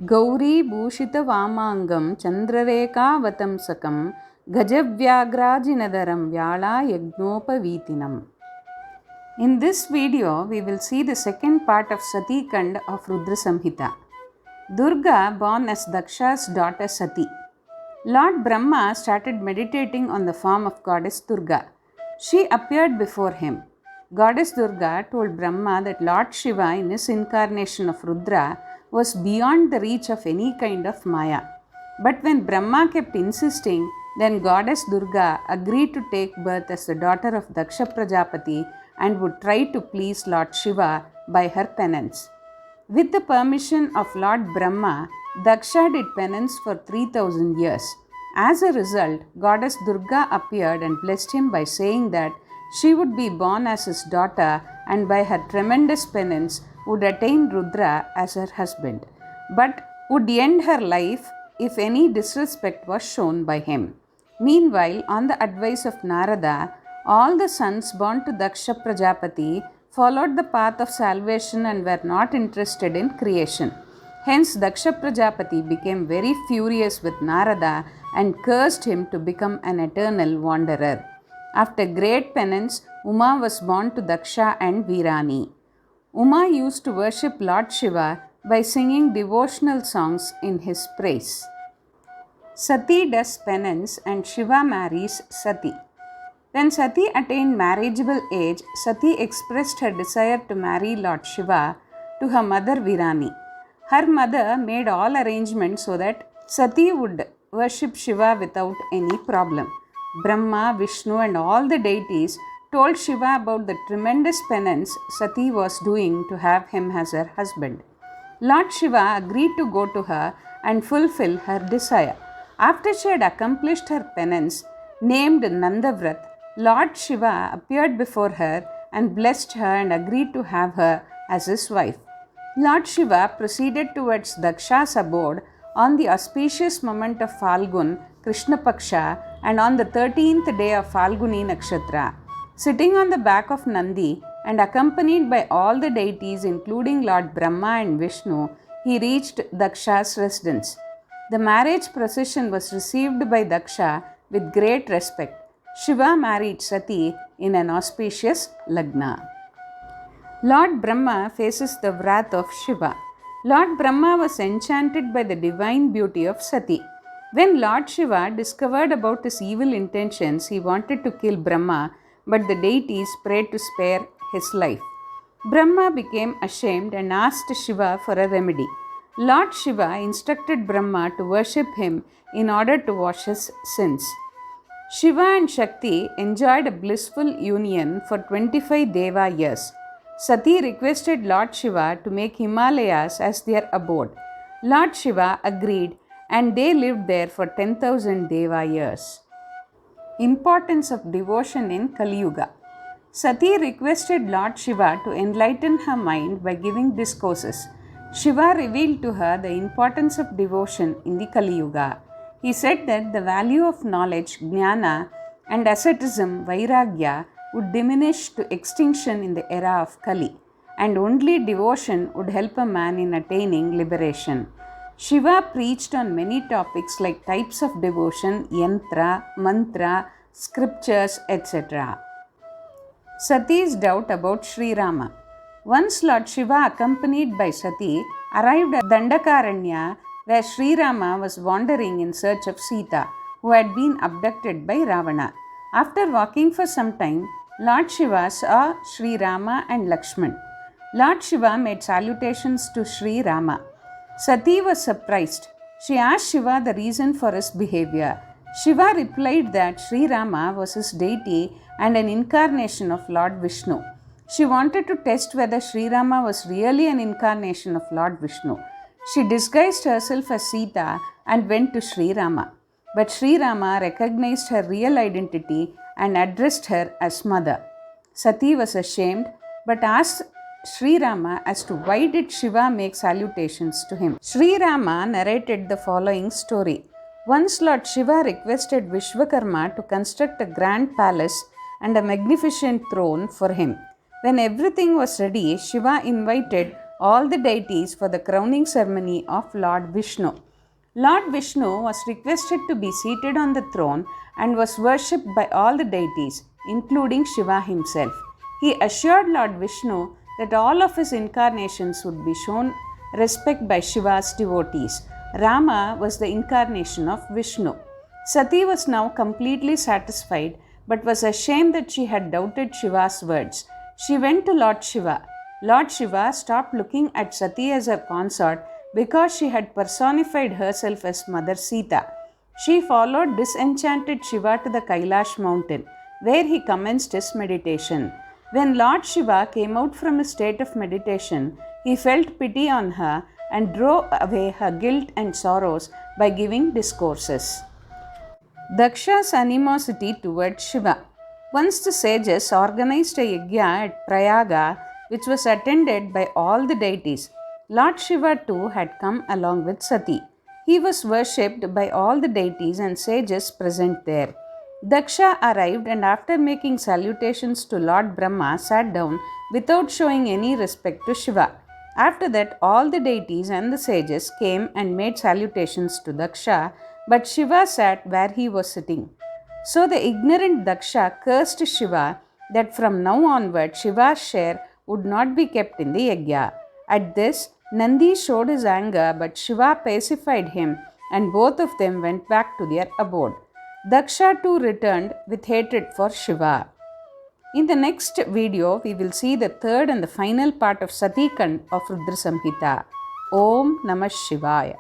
Gauri Bhushita Vamangam Chandrareka Vatamsakam Gajavyagrajinadaram Vyala Yagnopavitinam. In this video, we will see the second part of Sati Kand of Rudra Samhita. Durga, born as Dakshas' daughter Sati. Lord Brahma started meditating on the form of Goddess Durga. She appeared before him. Goddess Durga told Brahma that Lord Shiva, in his incarnation of Rudra, was beyond the reach of any kind of Maya. But when Brahma kept insisting, then Goddess Durga agreed to take birth as the daughter of Daksha Prajapati and would try to please Lord Shiva by her penance. With the permission of Lord Brahma, Daksha did penance for 3000 years. As a result, Goddess Durga appeared and blessed him by saying that she would be born as his daughter and by her tremendous penance would attain Rudra as her husband, but would end her life if any disrespect was shown by him. Meanwhile, on the advice of Narada, all the sons born to Daksha Prajapati followed the path of salvation and were not interested in creation. Hence, Daksha Prajapati became very furious with Narada and cursed him to become an eternal wanderer. After great penance, Uma was born to Daksha and Virani. Uma used to worship Lord Shiva by singing devotional songs in his praise. Sati does penance and Shiva marries Sati. When Sati attained marriageable age, Sati expressed her desire to marry Lord Shiva to her mother Virani. Her mother made all arrangements so that Sati would worship Shiva without any problem. Brahma, Vishnu and all the deities told Shiva about the tremendous penance Sati was doing to have him as her husband. Lord Shiva agreed to go to her and fulfill her desire. After she had accomplished her penance, named Nandavrat, Lord Shiva appeared before her and blessed her and agreed to have her as his wife. Lord Shiva proceeded towards Daksha's abode on the auspicious moment of Falgun, Krishna Paksha, and on the 13th day of Falguni Nakshatra. Sitting on the back of Nandi and accompanied by all the deities including Lord Brahma and Vishnu, he reached Daksha's residence. The marriage procession was received by Daksha with great respect. Shiva married Sati in an auspicious Lagna. Lord Brahma faces the wrath of Shiva. Lord Brahma was enchanted by the divine beauty of Sati. When Lord Shiva discovered about his evil intentions, he wanted to kill Brahma, but the deities prayed to spare his life. Brahma became ashamed and asked Shiva for a remedy. Lord Shiva instructed Brahma to worship him in order to wash his sins. Shiva and Shakti enjoyed a blissful union for 25 Deva years. Sati requested Lord Shiva to make Himalayas as their abode. Lord Shiva agreed and they lived there for 10,000 Deva years. Importance of devotion in Kali Yuga. Sati requested Lord Shiva to enlighten her mind by giving discourses. Shiva revealed to her the importance of devotion in the Kali Yuga. He said that the value of knowledge, jnana, and asceticism, vairagya, would diminish to extinction in the era of Kali, and only devotion would help a man in attaining liberation. Shiva preached on many topics like types of devotion, yantra, mantra, scriptures, etc. Sati's doubt about Srirama. Once Lord Shiva, accompanied by Sati, arrived at Dandakaranya, where Srirama was wandering in search of Sita, who had been abducted by Ravana. After walking for some time, Lord Shiva saw Srirama and Lakshman. Lord Shiva made salutations to Srirama. Sati was surprised. She asked Shiva the reason for his behavior. Shiva replied that Srirama was his deity and an incarnation of Lord Vishnu. She wanted to test whether Srirama was really an incarnation of Lord Vishnu. She disguised herself as Sita and went to Srirama. But Srirama recognized her real identity and addressed her as mother. Sati was ashamed but asked Srirama as to why did Shiva make salutations to him. Srirama narrated the following story. Once Lord Shiva requested Vishwakarma to construct a grand palace and a magnificent throne for him. When everything was ready, Shiva invited all the deities for the crowning ceremony of Lord Vishnu. Lord Vishnu was requested to be seated on the throne and was worshipped by all the deities, including Shiva himself. He assured Lord Vishnu that all of his incarnations would be shown respect by Shiva's devotees. Rama was the incarnation of Vishnu. Sati was now completely satisfied but was ashamed that she had doubted Shiva's words. She went to Lord Shiva. Lord Shiva stopped looking at Sati as her consort because she had personified herself as Mother Sita. She followed disenchanted Shiva to the Kailash mountain, where he commenced his meditation. When Lord Shiva came out from his state of meditation, he felt pity on her and drove away her guilt and sorrows by giving discourses. Dakshas' animosity towards Shiva. Once the sages organized a yajna at Prayaga, which was attended by all the deities. Lord Shiva too had come along with Sati. He was worshipped by all the deities and sages present there. Daksha arrived and after making salutations to Lord Brahma sat down without showing any respect to Shiva. After that, all the deities and the sages came and made salutations to Daksha, but Shiva sat where he was sitting. So the ignorant Daksha cursed Shiva that from now onward Shiva's share would not be kept in the yajna. At this, Nandi showed his anger, but Shiva pacified him and both of them went back to their abode. Daksha too returned with hatred for Shiva. In the next video, we will see the third and the final part of Sati Kand of Rudra Samhita. Om Namah Shivaya.